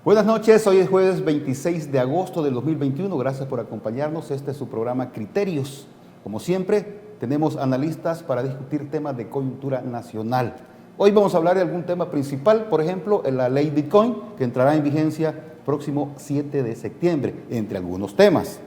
Buenas noches, hoy es jueves 26 de agosto del 2021, gracias por acompañarnos, este es su programa Criterios. Como siempre, tenemos analistas para discutir temas de coyuntura nacional. Hoy vamos a hablar de algún tema principal, por ejemplo, la ley Bitcoin, que entrará en vigencia próximo 7 de septiembre, entre algunos temas.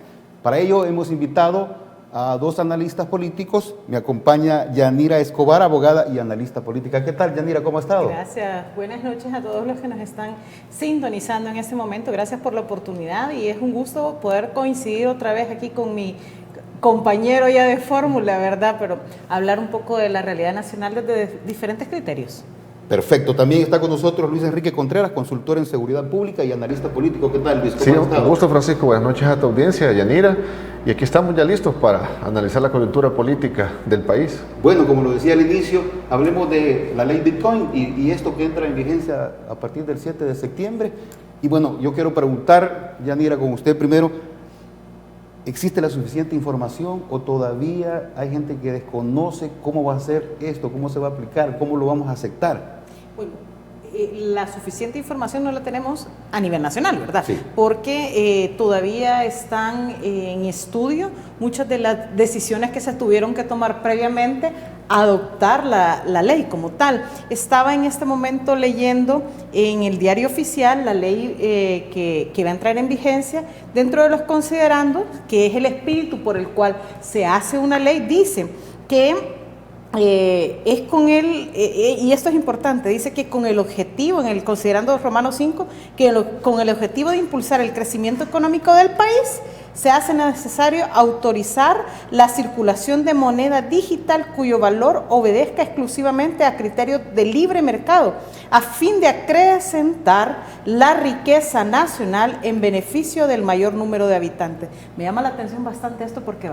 Para ello hemos invitado a dos analistas políticos. Me acompaña Yanira Escobar, abogada y analista política. ¿Qué tal, Yanira? ¿Cómo ha estado? Gracias. Buenas noches a todos los que nos están sintonizando en este momento. Gracias por la oportunidad y es un gusto poder coincidir otra vez aquí con mi compañero ya de fórmula, ¿verdad? Pero hablar un poco de la realidad nacional desde diferentes criterios. Perfecto. También está con nosotros Luis Enrique Contreras, consultor en seguridad pública y analista político. ¿Qué tal, Luis? Sí, un gusto, Francisco. Buenas noches a tu audiencia, Yanira. Y aquí estamos ya listos para analizar la coyuntura política del país. Bueno, como lo decía al inicio, hablemos de la ley Bitcoin y esto que entra en vigencia a partir del 7 de septiembre. Y bueno, yo quiero preguntar, Yanira, con usted primero, ¿existe la suficiente información o todavía hay gente que desconoce cómo va a ser esto, cómo se va a aplicar, cómo lo vamos a aceptar? Bueno, la suficiente información no la tenemos a nivel nacional, ¿verdad? Sí. Porque todavía están en estudio muchas de las decisiones que se tuvieron que tomar previamente a adoptar la ley como tal. Estaba en este momento leyendo en el diario oficial la ley que va a entrar en vigencia. Dentro de los considerandos, que es el espíritu por el cual se hace una ley, dice que es con él, y esto es importante, dice que con el objetivo, en el considerando Romanos 5, con el objetivo de impulsar el crecimiento económico del país, se hace necesario autorizar la circulación de moneda digital cuyo valor obedezca exclusivamente a criterios de libre mercado, a fin de acrecentar la riqueza nacional en beneficio del mayor número de habitantes. Me llama la atención bastante esto porque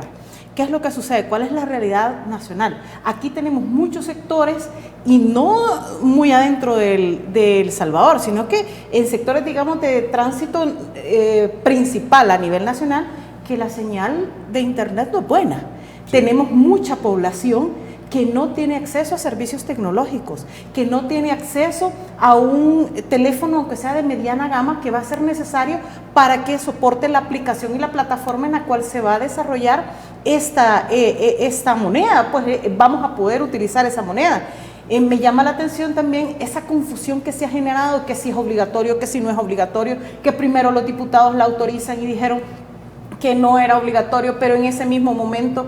¿qué es lo que sucede? ¿Cuál es la realidad nacional? Aquí tenemos muchos sectores y no muy adentro del Salvador, sino que en sectores, digamos, de tránsito principal a nivel nacional, que la señal de internet no es buena. Sí. Tenemos mucha población que no tiene acceso a servicios tecnológicos, que no tiene acceso a un teléfono, aunque sea de mediana gama, que va a ser necesario para que soporte la aplicación y la plataforma en la cual se va a desarrollar esta moneda, pues vamos a poder utilizar esa moneda. Me llama la atención también esa confusión que se ha generado, que si es obligatorio, que si no es obligatorio, que primero los diputados la autorizan y dijeron que no era obligatorio, pero en ese mismo momento,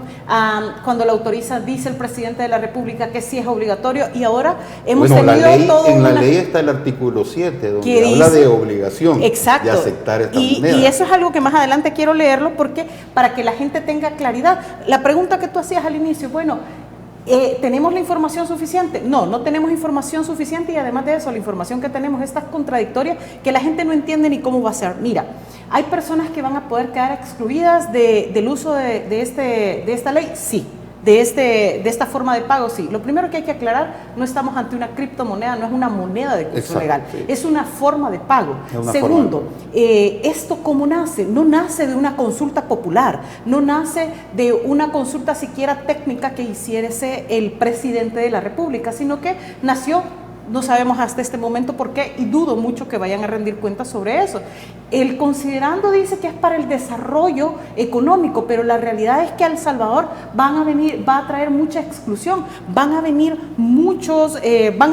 cuando la autoriza, dice el presidente de la República que sí es obligatorio, y ahora hemos tenido todo. En la ley está el artículo 7, donde habla de obligación. Exacto. De aceptar esta moneda. Y eso es algo que más adelante quiero leerlo, porque para que la gente tenga claridad. La pregunta que tú hacías al inicio, bueno, ¿tenemos la información suficiente? No, no tenemos información suficiente, y además de eso, la información que tenemos es tan contradictoria que la gente no entiende ni cómo va a ser. Mira, ¿hay personas que van a poder quedar excluidas del uso de esta ley? Sí. De esta forma de pago, sí. Lo primero que hay que aclarar, no estamos ante una criptomoneda, no es una moneda de curso legal, sí. Es una forma de pago. Segundo, ¿esto cómo nace? No nace de una consulta popular, no nace de una consulta siquiera técnica que hiciese el presidente de la República, sino que nació, no sabemos hasta este momento por qué, y dudo mucho que vayan a rendir cuentas sobre eso. El considerando dice que es para el desarrollo económico, pero la realidad es que a El Salvador va a traer mucha exclusión, van a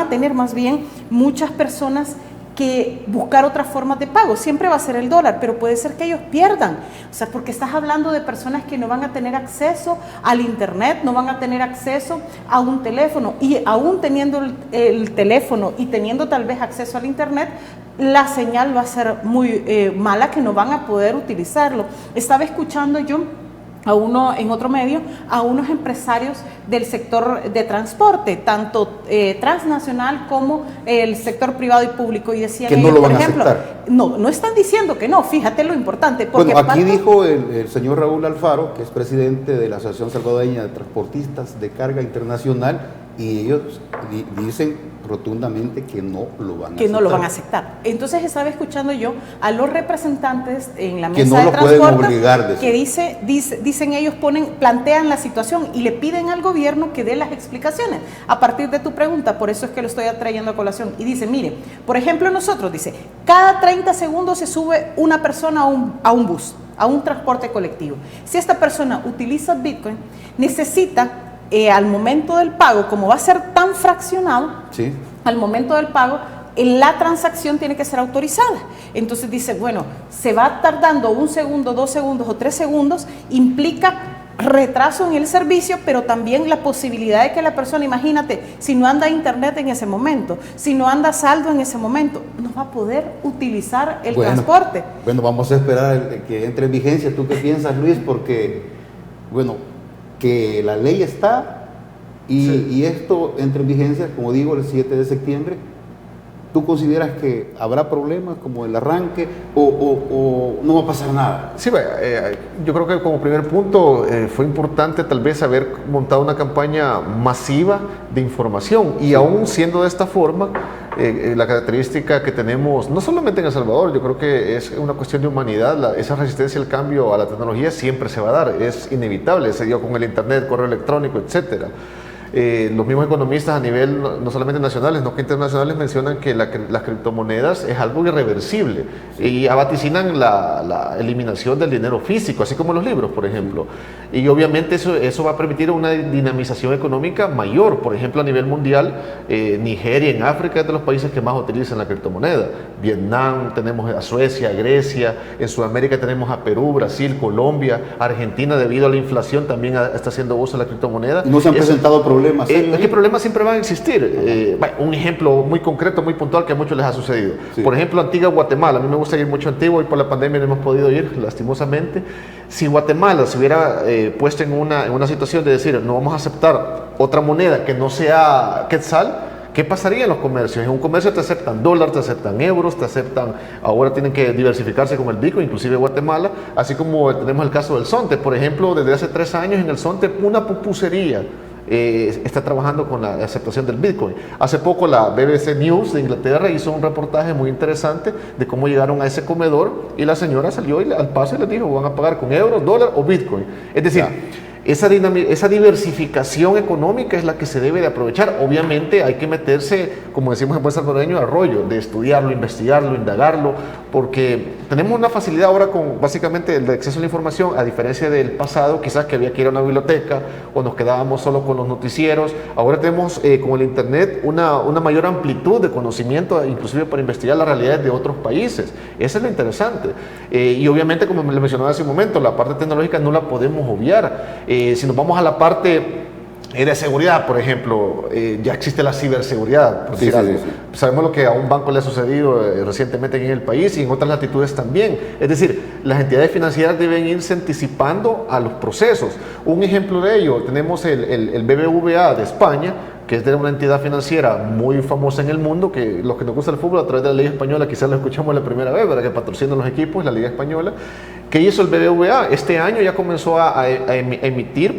tener más bien muchas personas que buscar otras formas de pago. Siempre va a ser el dólar, pero puede ser que ellos pierdan. O sea, porque estás hablando de personas que no van a tener acceso al internet, no van a tener acceso a un teléfono, y aún teniendo el teléfono y teniendo tal vez acceso al internet, la señal va a ser muy mala, que no van a poder utilizarlo. Estaba escuchando yo en otro medio, a unos empresarios del sector de transporte, tanto transnacional como el sector privado y público, y decían que no ellos, lo van por a ejemplo, aceptar. no están diciendo que no, fíjate lo importante. Porque Bueno, aquí dijo el señor Raúl Alfaro, que es presidente de la Asociación Salvadoreña de Transportistas de Carga Internacional, y ellos dicen rotundamente que no lo van a aceptar. Que no lo van a aceptar. Entonces estaba escuchando yo a los representantes en la que mesa no de lo pueden transporte obligar, que dicen ellos, plantean la situación y le piden al gobierno que dé las explicaciones a partir de tu pregunta. Por eso es que lo estoy trayendo a colación. Y dice, mire, por ejemplo nosotros, dice, cada 30 segundos se sube una persona a un bus, a un transporte colectivo. Si esta persona utiliza Bitcoin, necesita al momento del pago, como va a ser tan fraccionado, sí, al momento del pago, la transacción tiene que ser autorizada. Entonces dice, bueno, se va tardando 1 segundo, 2 segundos o 3 segundos, implica retraso en el servicio, pero también la posibilidad de que la persona, imagínate, si no anda internet en ese momento, si no anda saldo en ese momento, no va a poder utilizar el transporte. Bueno, vamos a esperar que entre en vigencia. ¿Tú qué piensas, Luis? Porque, bueno, que la ley está y esto entre en vigencia, como digo, el 7 de septiembre. ¿Tú consideras que habrá problemas como el arranque o no va a pasar nada? Sí, yo creo que como primer punto fue importante tal vez haber montado una campaña masiva de información y aún siendo de esta forma, la característica que tenemos, no solamente en El Salvador, yo creo que es una cuestión de humanidad, esa resistencia al cambio a la tecnología siempre se va a dar, es inevitable, se dio con el internet, correo electrónico, etcétera. Los mismos economistas a nivel no solamente nacionales, no que internacionales, mencionan que las criptomonedas es algo irreversible y vaticinan la eliminación del dinero físico, así como los libros, por ejemplo. Y obviamente eso va a permitir una dinamización económica mayor. Por ejemplo, a nivel mundial, Nigeria en África es de los países que más utilizan la criptomoneda. Vietnam, tenemos a Suecia, Grecia, en Sudamérica tenemos a Perú, Brasil, Colombia, Argentina, debido a la inflación también está haciendo uso de la criptomoneda. ¿No se han presentado problemas? ¿Qué problemas siempre van a existir? Un ejemplo muy concreto, muy puntual que a muchos les ha sucedido. Sí. Por ejemplo, Antigua Guatemala. A mí me gusta ir mucho a Antigua y por la pandemia no hemos podido ir, lastimosamente. Si Guatemala se hubiera puesto en una situación de decir, no vamos a aceptar otra moneda que no sea quetzal, ¿qué pasaría en los comercios? En un comercio te aceptan dólares, te aceptan euros, ahora tienen que diversificarse con el Bitcoin, inclusive Guatemala, así como tenemos el caso del Sonte. Por ejemplo, desde hace 3 años en el Sonte una pupusería está trabajando con la aceptación del Bitcoin. Hace poco la BBC News de Inglaterra hizo un reportaje muy interesante de cómo llegaron a ese comedor y la señora salió al paso y les dijo, van a pagar con euros, dólar o Bitcoin. Es decir, esa diversificación económica es la que se debe de aprovechar. Obviamente hay que meterse, como decimos en buen salvadoreño, al rollo de estudiarlo, investigarlo, indagarlo, porque tenemos una facilidad ahora con básicamente el acceso a la información, a diferencia del pasado, quizás que había que ir a una biblioteca o nos quedábamos solo con los noticieros. Ahora tenemos con el internet una mayor amplitud de conocimiento, inclusive para investigar las realidades de otros países. Eso es lo interesante. Y obviamente, como le mencionaba hace un momento, la parte tecnológica no la podemos obviar. Si nos vamos a la parte de seguridad, por ejemplo, ya existe la ciberseguridad, por decir algo. Sabemos lo que a un banco le ha sucedido recientemente en el país y en otras latitudes también. Es decir, las entidades financieras deben irse anticipando a los procesos. Un ejemplo de ello, tenemos el BBVA de España, que es de una entidad financiera muy famosa en el mundo, que los que nos gusta el fútbol a través de la Liga Española quizás lo escuchamos la primera vez, ¿verdad? Que patrocinan los equipos, la Liga Española. ¿Qué hizo el BBVA? Este año ya comenzó a emitir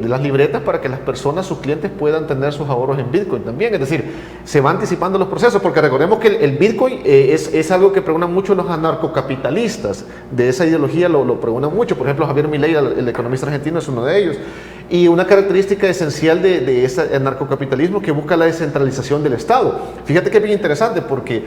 las libretas para que las personas, sus clientes, puedan tener sus ahorros en Bitcoin también. Es decir, se va anticipando los procesos, porque recordemos que el Bitcoin es algo que pregonan mucho los anarcocapitalistas. De esa ideología lo pregonan mucho. Por ejemplo, Javier Milei, el economista argentino, es uno de ellos. Y una característica esencial de ese narcocapitalismo que busca la descentralización del Estado. Fíjate que es bien interesante porque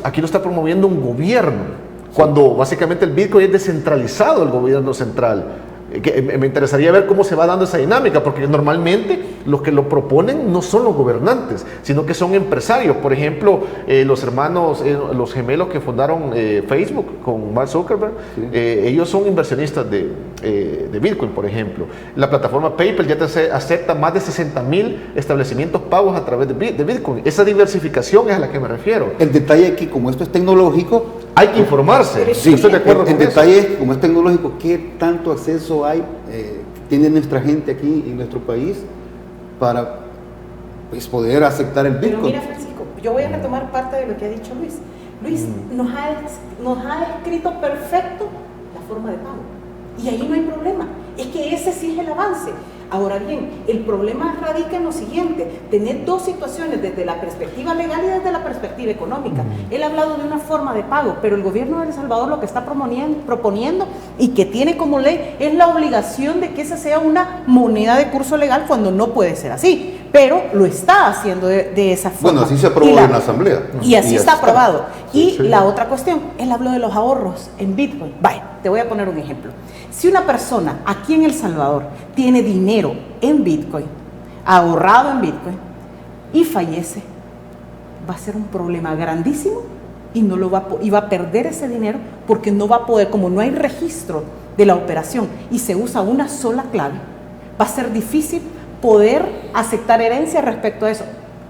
aquí lo está promoviendo un gobierno, cuando básicamente el Bitcoin es descentralizado el gobierno central. Me interesaría ver cómo se va dando esa dinámica, porque normalmente los que lo proponen no son los gobernantes, sino que son empresarios. Por ejemplo, los gemelos que fundaron Facebook con Mark Zuckerberg, ellos son inversionistas de Bitcoin, por ejemplo. La plataforma PayPal ya acepta más de 60,000 establecimientos pagos a través de Bitcoin. Esa diversificación es a la que me refiero. El detalle aquí, como esto es tecnológico, hay que informarse. Sí, Yo estoy de acuerdo en con eso. detalles, como es tecnológico, ¿qué tanto acceso hay, tiene nuestra gente aquí en nuestro país para pues, poder aceptar el Pero Bitcoin? mira, Francisco, yo voy a retomar parte de lo que ha dicho Luis. Luis nos ha descrito perfecto la forma de pago. Y ahí no hay problema. Es que ese sí es el avance. Ahora bien, el problema radica en lo siguiente: tener dos situaciones desde la perspectiva legal y desde la perspectiva económica. Él ha hablado de una forma de pago, pero el gobierno de El Salvador lo que está proponiendo y que tiene como ley es la obligación de que esa sea una moneda de curso legal, cuando no puede ser así, pero lo está haciendo de esa forma. Bueno, así se aprobó en la asamblea. Y así está aprobado. Sí, Y la otra cuestión, él habló de los ahorros en Bitcoin. Vaya, te voy a poner un ejemplo. Si una persona aquí en El Salvador tiene dinero en Bitcoin, ahorrado en Bitcoin, y fallece, va a ser un problema grandísimo y va a perder ese dinero, porque no va a poder, como no hay registro de la operación y se usa una sola clave, va a ser difícil poder aceptar herencia respecto a eso.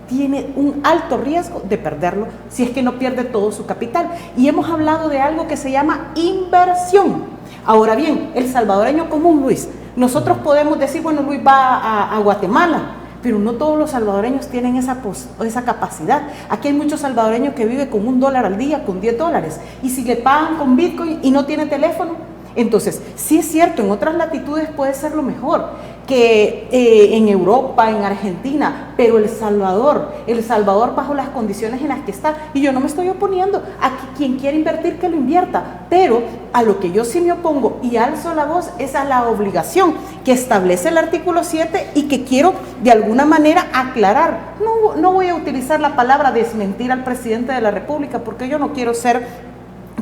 Tiene un alto riesgo de perderlo si es que no pierde todo su capital. Y hemos hablado de algo que se llama inversión. Ahora bien, el salvadoreño común, Luis, nosotros podemos decir, bueno, Luis va a Guatemala, pero no todos los salvadoreños tienen esa capacidad. Aquí hay muchos salvadoreños que viven con $1 al día, con $10, y si le pagan con Bitcoin y no tiene teléfono, entonces, sí es cierto, en otras latitudes puede ser lo mejor que en Europa, en Argentina, pero El Salvador bajo las condiciones en las que está, y yo no me estoy oponiendo a que quien quiera invertir que lo invierta, pero a lo que yo sí me opongo y alzo la voz es a la obligación que establece el artículo 7 y que quiero de alguna manera aclarar. No voy a utilizar la palabra desmentir al presidente de la República, porque yo no quiero ser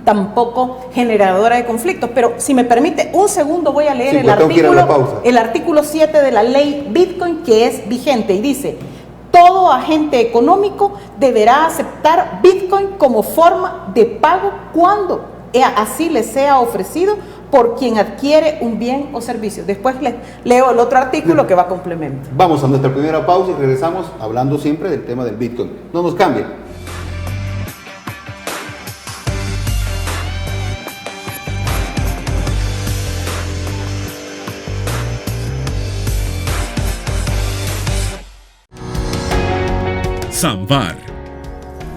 tampoco generadora de conflictos, pero si me permite un segundo voy a leer Sí, el artículo 7 de la ley Bitcoin, que es vigente, y dice: todo agente económico deberá aceptar Bitcoin como forma de pago cuando así le sea ofrecido por quien adquiere un bien o servicio. Después leo el otro artículo que va a complemento. Vamos a nuestra primera pausa y regresamos hablando siempre del tema del Bitcoin. No nos cambien. Samvar,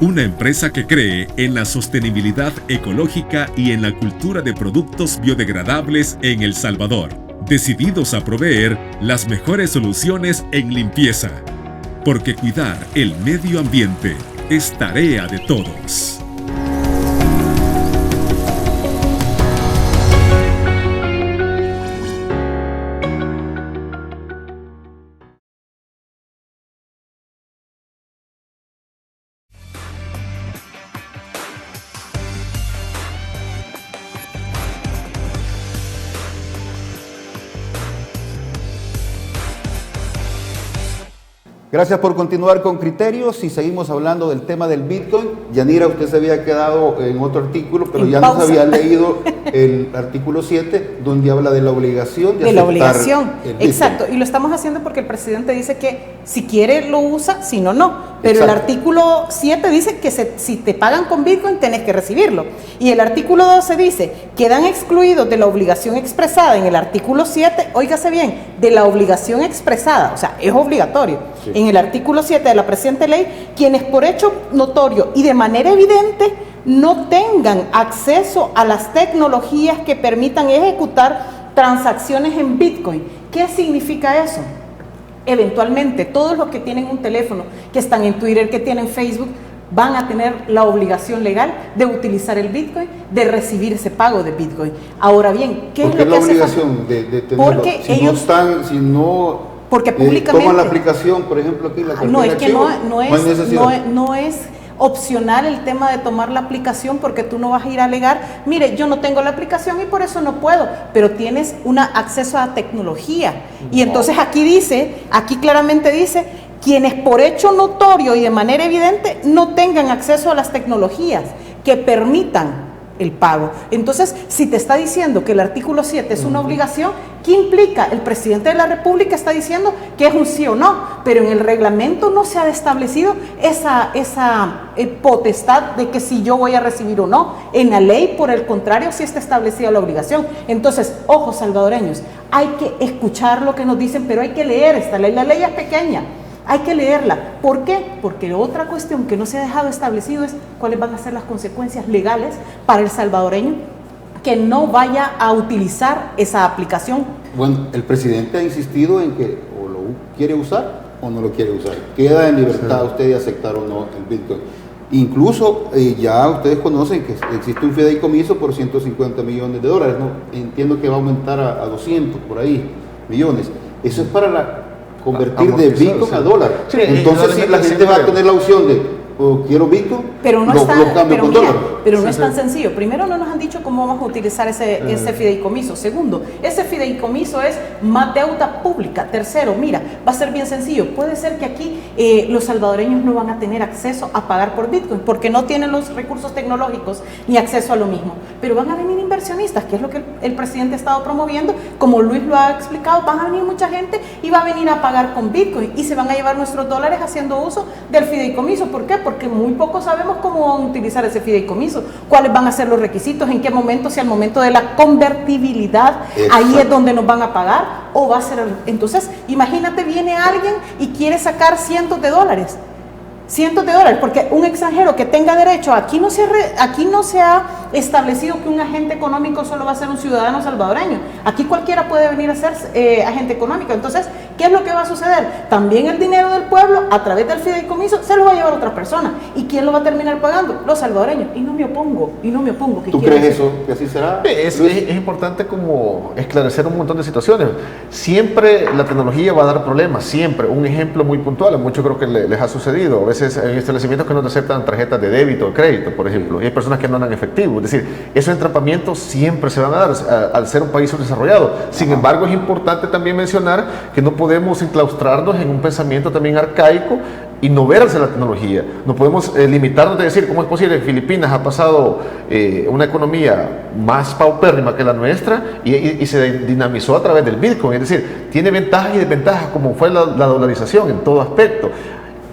una empresa que cree en la sostenibilidad ecológica y en la cultura de productos biodegradables en El Salvador, decididos a proveer las mejores soluciones en limpieza, porque cuidar el medio ambiente es tarea de todos. Gracias por continuar con Criterios y seguimos hablando del tema del Bitcoin. Yanira, usted se había quedado en otro artículo, pero En ya pausa. nos había leído el artículo 7, donde habla de la obligación De la obligación, el Bitcoin. exacto, y lo estamos haciendo porque el presidente dice que si quiere lo usa, si no, no. Pero Exacto. el artículo 7 dice que si te pagan con Bitcoin tenés que recibirlo. Y el artículo 12 dice: quedan excluidos de la obligación expresada en el artículo 7, óigase bien, de la obligación expresada, o sea, es obligatorio. Sí. En el artículo 7 de la presente ley, quienes por hecho notorio y de manera evidente no tengan acceso a las tecnologías que permitan ejecutar transacciones en Bitcoin. ¿Qué significa eso? Eventualmente, todos los que tienen un teléfono, que están en Twitter, que tienen Facebook, van a tener la obligación legal de utilizar el Bitcoin, de recibir ese pago de Bitcoin. Ahora bien, ¿qué es ¿Por qué lo la que hace obligación de tenerlo? Porque Si ellos- porque públicamente toman la aplicación, por ejemplo, aquí la No, es que archivo, no hay necesidad. no es opcional el tema de tomar la aplicación, porque tú no vas a ir a alegar: mire, yo no tengo la aplicación y por eso no puedo, pero tienes un acceso a tecnología. Y entonces aquí claramente dice: quienes por hecho notorio y de manera evidente no tengan acceso a las tecnologías que permitan el pago. Entonces, si te está diciendo que el artículo 7 es una obligación, ¿qué implica? El presidente de la República está diciendo que es un sí o no, pero en el reglamento no se ha establecido esa potestad de que si yo voy a recibir o no. En la ley, por el contrario, sí está establecida la obligación. Entonces, ojo, salvadoreños, hay que escuchar lo que nos dicen, pero hay que leer esta ley. La ley es pequeña, hay que leerla. ¿Por qué? Porque otra cuestión que no se ha dejado establecido es cuáles van a ser las consecuencias legales para el salvadoreño que no vaya a utilizar esa aplicación. Bueno, el presidente ha insistido en que o lo quiere usar o no lo quiere usar. Queda en libertad usted de aceptar o no el Bitcoin. Incluso ya ustedes conocen que existe un fideicomiso por 150 millones de dólares, ¿no? Entiendo que va a aumentar a 200 por ahí millones. Eso es para convertir de Bitcoin a dólar. Sí, entonces si la gente va a tener la opción de quiero Bitcoin, pero no lo cambio con dólar. Pero no es tan sencillo. Primero, no nos han dicho cómo vamos a utilizar ese fideicomiso. Segundo, ese fideicomiso es más deuda pública. Tercero, mira, va a ser bien sencillo. Puede ser que aquí los salvadoreños no van a tener acceso a pagar por Bitcoin porque no tienen los recursos tecnológicos ni acceso a lo mismo. Pero van a venir inversionistas, que es lo que el presidente ha estado promoviendo. Como Luis lo ha explicado, van a venir mucha gente y va a venir a pagar con Bitcoin y se van a llevar nuestros dólares haciendo uso del fideicomiso. ¿Por qué? Porque muy poco sabemos cómo van a utilizar ese fideicomiso, cuáles van a ser los requisitos, en qué momento, si al momento de la convertibilidad, ahí es donde nos van a pagar, o va a ser... Entonces, imagínate, viene alguien y quiere sacar cientos de dólares, porque un extranjero que tenga derecho, aquí no se ha establecido que un agente económico solo va a ser un ciudadano salvadoreño. Aquí cualquiera puede venir a ser agente económico. Entonces, ¿qué es lo que va a suceder? También el dinero del pueblo, a través del fideicomiso, se lo va a llevar otra persona. ¿Y quién lo va a terminar pagando? Los salvadoreños. Y no me opongo. ¿Tú crees eso? ¿Que así será? Es importante como esclarecer un montón de situaciones. Siempre la tecnología va a dar problemas, siempre. Un ejemplo muy puntual, a muchos creo que les ha sucedido. A veces hay establecimientos que no te aceptan tarjetas de débito o crédito, por ejemplo, y hay personas que no dan efectivo. Es decir, esos entrampamientos siempre se van a dar al ser un país subdesarrollado. Sin embargo, es importante también mencionar que no podemos enclaustrarnos en un pensamiento también arcaico y no ver hacia la tecnología. No podemos limitarnos de decir cómo es posible que Filipinas ha pasado una economía más paupérrima que la nuestra y se dinamizó a través del Bitcoin. Es decir, tiene ventajas y desventajas como fue la dolarización en todo aspecto.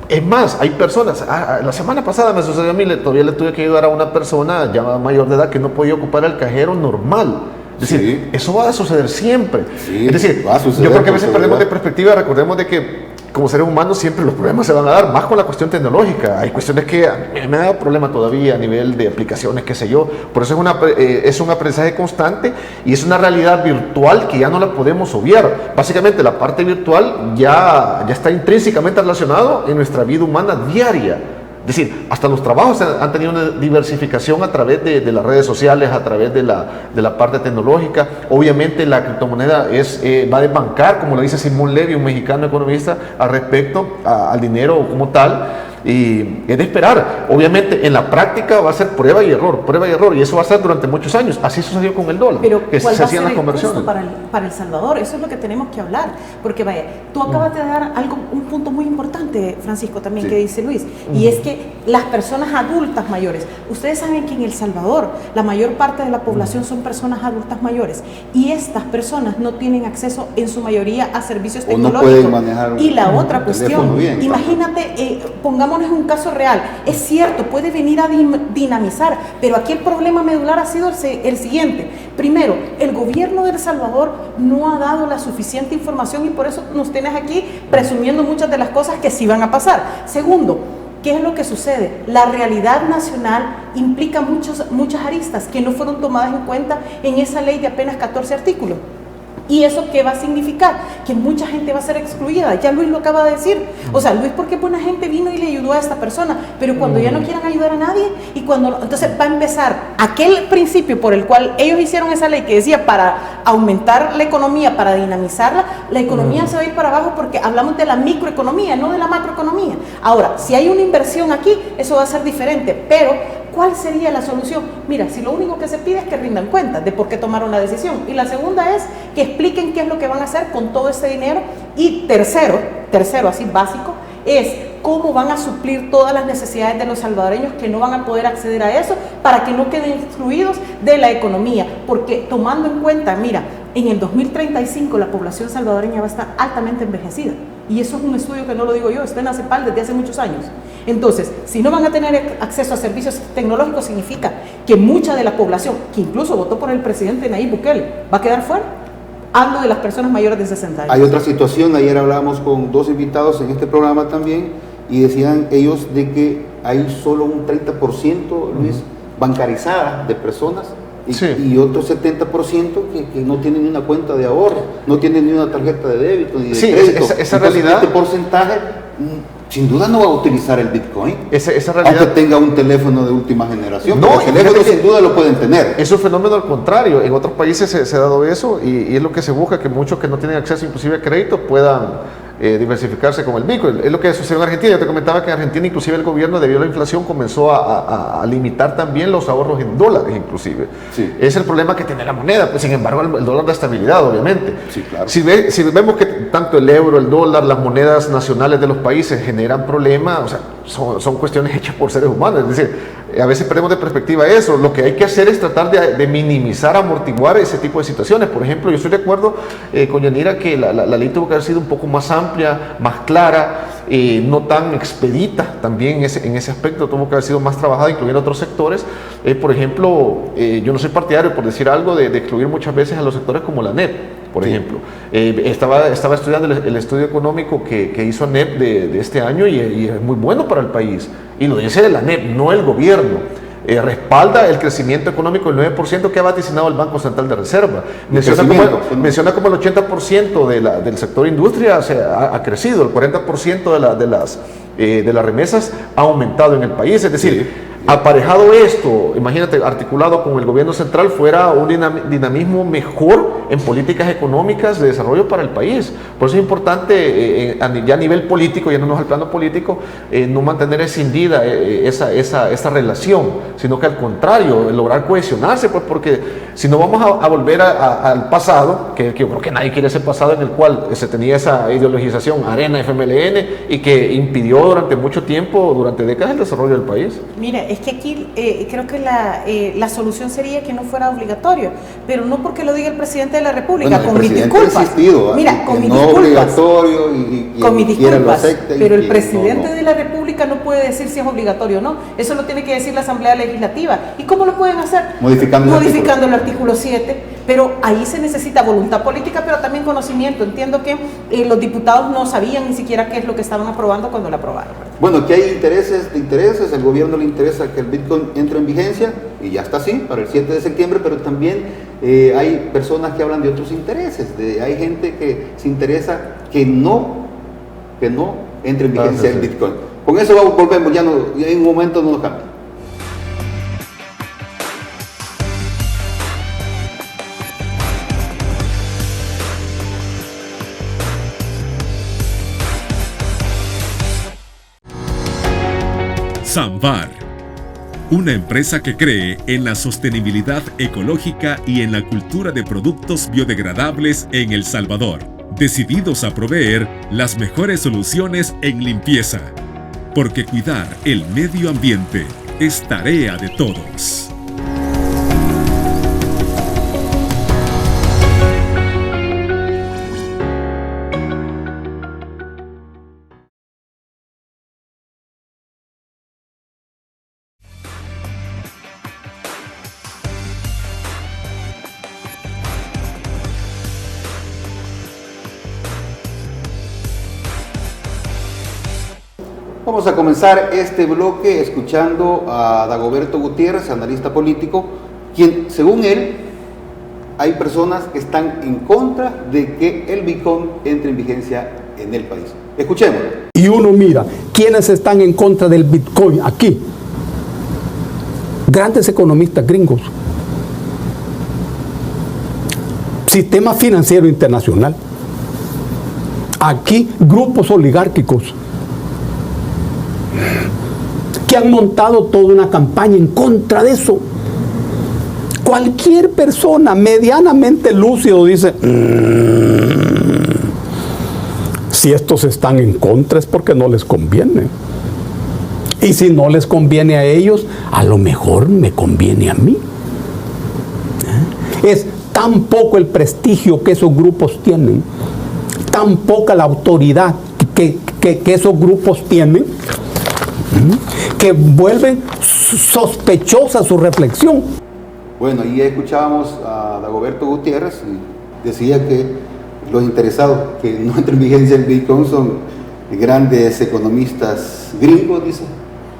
Es más, hay personas, la semana pasada me sucedió a mí, todavía le tuve que ayudar a una persona ya mayor de edad que no podía ocupar el cajero normal. Es decir, eso va a suceder siempre. Sí, es decir, va a suceder, yo creo que a veces perdemos de perspectiva, recordemos de que como seres humanos siempre los problemas se van a dar, más con la cuestión tecnológica. Hay cuestiones que me ha dado problema todavía a nivel de aplicaciones, qué sé yo. Por eso es un aprendizaje constante y es una realidad virtual que ya no la podemos obviar. Básicamente la parte virtual ya está intrínsecamente relacionado en nuestra vida humana diaria. Es decir, hasta los trabajos han tenido una diversificación a través de las redes sociales, a través de la parte tecnológica. Obviamente la criptomoneda va a desbancar, como lo dice Simón Levy, un mexicano economista, al respecto al dinero como tal. Y es de esperar. Obviamente en la práctica va a ser prueba y error, y eso va a ser durante muchos años. Así sucedió con el dólar. Pero que ¿cuál se va a hacían ser las conversiones para El Salvador? Eso es lo que tenemos que hablar. Porque vaya, tú acabas de dar un punto muy importante, Francisco, también, que dice Luis, y es que las personas adultas mayores, ustedes saben que en El Salvador la mayor parte de la población son personas adultas mayores, y estas personas no tienen acceso en su mayoría a servicios tecnológicos. No pueden manejar y la otra cuestión, bien, imagínate, pongámonos en un caso real, es cierto, puede venir a dinamizar, pero aquí el problema medular ha sido el siguiente. Primero, el gobierno de El Salvador no ha dado la suficiente información y por eso nos tienes aquí presumiendo muchas de las cosas que sí van a pasar. Segundo, ¿qué es lo que sucede? La realidad nacional implica muchas aristas que no fueron tomadas en cuenta en esa ley de apenas 14 artículos. ¿Y eso qué va a significar? Que mucha gente va a ser excluida. Ya Luis lo acaba de decir. O sea, Luis, porque buena gente vino y le ayudó a esta persona, pero cuando ya no quieran ayudar a nadie, entonces va a empezar aquel principio por el cual ellos hicieron esa ley que decía para aumentar la economía, para dinamizarla, la economía se va a ir para abajo porque hablamos de la microeconomía, no de la macroeconomía. Ahora, si hay una inversión aquí, eso va a ser diferente, pero ¿cuál sería la solución? Mira, si lo único que se pide es que rindan cuentas de por qué tomaron la decisión. Y la segunda es que expliquen qué es lo que van a hacer con todo ese dinero. Y tercero, así básico, es cómo van a suplir todas las necesidades de los salvadoreños que no van a poder acceder a eso para que no queden excluidos de la economía. Porque tomando en cuenta, mira, en el 2035 la población salvadoreña va a estar altamente envejecida. Y eso es un estudio que no lo digo yo, está en la CEPAL desde hace muchos años. Entonces, si no van a tener acceso a servicios tecnológicos, significa que mucha de la población, que incluso votó por el presidente Nayib Bukele, va a quedar fuera. Hablo de las personas mayores de 60 años. Hay otra situación, ayer hablábamos con 2 invitados en este programa también, y decían ellos de que hay solo un 30%, Luis, bancarizada de personas, y otro 70% que no tienen ni una cuenta de ahorro, no tienen ni una tarjeta de débito ni de crédito. Esa Entonces, realidad. este porcentaje sin duda no va a utilizar el Bitcoin, Esa realidad, aunque tenga un teléfono de última generación. No, el teléfono sin duda lo pueden tener. Es un fenómeno al contrario. En otros países se ha dado eso y es lo que se busca, que muchos que no tienen acceso inclusive a crédito puedan diversificarse con el Bitcoin. Es lo que sucedió en Argentina. Yo te comentaba que en Argentina inclusive el gobierno, debido a la inflación, comenzó a limitar también los ahorros en dólares inclusive. Sí. Es el problema que tiene la moneda. Pues, sin embargo, el dólar da estabilidad, obviamente. Sí, claro. Si vemos que tanto el euro, el dólar, las monedas nacionales de los países generan problemas, o sea, son cuestiones hechas por seres humanos. Es decir, a veces perdemos de perspectiva eso. Lo que hay que hacer es tratar de minimizar, amortiguar ese tipo de situaciones. Por ejemplo, yo estoy de acuerdo con Yanira que la ley tuvo que haber sido un poco más amplia, más clara, no tan expedita también en ese aspecto. Tuvo que haber sido más trabajada, incluyendo otros sectores. Por ejemplo, yo no soy partidario, por decir algo, de excluir muchas veces a los sectores como la NEP, por ejemplo. Estaba estudiando el estudio económico que hizo NEP de este año y es muy bueno para el país. Y lo dice la NEP, no el gobierno. Respalda el crecimiento económico del 9% que ha vaticinado el Banco Central de Reserva. Menciona como el 80% del sector industria ha crecido, el 40% de las remesas ha aumentado en el país. Es decir, aparejado esto, imagínate, articulado con el gobierno central, fuera un dinamismo mejor en políticas económicas de desarrollo para el país. Por eso es importante, ya a nivel político, yéndonos al plano político, no mantener escindida esa relación, sino que al contrario, lograr cohesionarse, pues, porque si no vamos a volver al pasado, que yo creo que nadie quiere ese pasado en el cual se tenía esa ideologización arena FMLN y que impidió durante mucho tiempo, durante décadas, el desarrollo del país. Mira, es que aquí creo que la solución sería que no fuera obligatorio, pero no porque lo diga el presidente de la República, bueno, con mis disculpas. Mira, con mis no disculpas. Obligatorio y con mis disculpas, pero el presidente no. de la República no puede decir si es obligatorio o no. Eso lo tiene que decir la Asamblea Legislativa. ¿Y cómo lo pueden hacer? Modificando el artículo 7. Pero ahí se necesita voluntad política, pero también conocimiento. Entiendo que los diputados no sabían ni siquiera qué es lo que estaban aprobando cuando lo aprobaron. Bueno, que hay intereses, el gobierno le interesa que el Bitcoin entre en vigencia y ya está así, para el 7 de septiembre, pero también hay personas que hablan de otros intereses, hay gente que se interesa que no entre en vigencia el Bitcoin. Con eso volvemos, ya en un momento no nos cambia. Samvar, una empresa que cree en la sostenibilidad ecológica y en la cultura de productos biodegradables en El Salvador, decididos a proveer las mejores soluciones en limpieza, porque cuidar el medio ambiente es tarea de todos. Vamos a comenzar este bloque escuchando a Dagoberto Gutiérrez, analista político, quien, según él, hay personas que están en contra de que el Bitcoin entre en vigencia en el país. Escuchemos. Y uno mira, ¿quiénes están en contra del Bitcoin aquí? Grandes economistas gringos. Sistema financiero internacional. Aquí, grupos oligárquicos que han montado toda una campaña en contra de eso. Cualquier persona medianamente lúcido dice, Si estos están en contra es porque no les conviene. Y si no les conviene a ellos, a lo mejor me conviene a mí. Es tan poco el prestigio que esos grupos tienen, tan poca la autoridad que esos grupos tienen, que vuelven sospechosa su reflexión. Bueno, ahí escuchábamos a Dagoberto Gutiérrez y decía que los interesados que no entran en vigencia el Bitcoin son grandes economistas gringos, dice,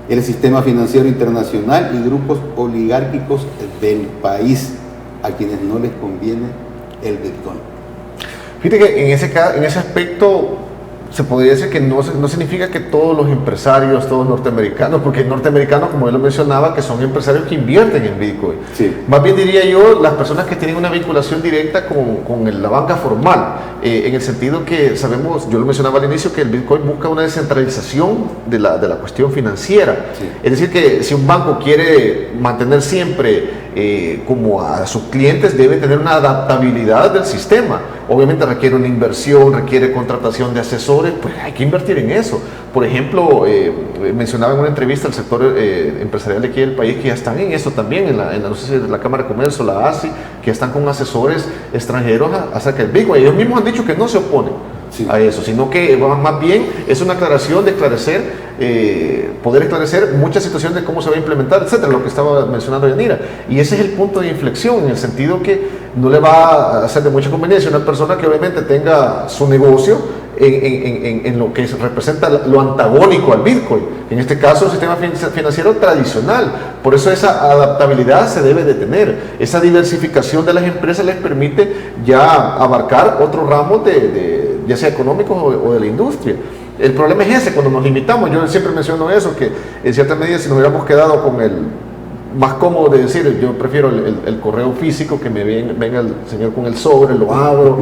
el sistema financiero internacional y grupos oligárquicos del país a quienes no les conviene el Bitcoin. Fíjate que en ese aspecto se podría decir que no significa que todos los empresarios, todos norteamericanos, porque norteamericanos, como él lo mencionaba, que son empresarios que invierten en Bitcoin. Sí. Más bien diría yo, las personas que tienen una vinculación directa con la banca formal, en el sentido que sabemos, yo lo mencionaba al inicio, que el Bitcoin busca una descentralización de la cuestión financiera. Sí. Es decir, que si un banco quiere mantener siempre como a sus clientes, debe tener una adaptabilidad del sistema. Obviamente requiere una inversión, requiere contratación de asesores, pues hay que invertir en eso. Por ejemplo, mencionaba en una entrevista el sector empresarial de aquí del país que ya están en eso también, no sé si la Cámara de Comercio, la ASI, que están con asesores extranjeros acerca del Bitcoin. Ellos mismos han dicho que no se oponen a eso, sino que más bien es una aclaración de esclarecer, poder esclarecer muchas situaciones de cómo se va a implementar, etcétera, lo que estaba mencionando Yanira. Y ese es el punto de inflexión, en el sentido que no le va a hacer de mucha conveniencia a una persona que obviamente tenga su negocio en lo que representa lo antagónico al Bitcoin, en este caso el sistema financiero tradicional. Por eso esa adaptabilidad se debe de tener, esa diversificación de las empresas les permite ya abarcar otros ramos ya sea económicos o de la industria. El problema es ese, cuando nos limitamos. Yo siempre menciono eso, que en cierta medida si nos hubiéramos quedado con el más cómodo de decir, yo prefiero el correo físico, que me venga el señor con el sobre, lo abro,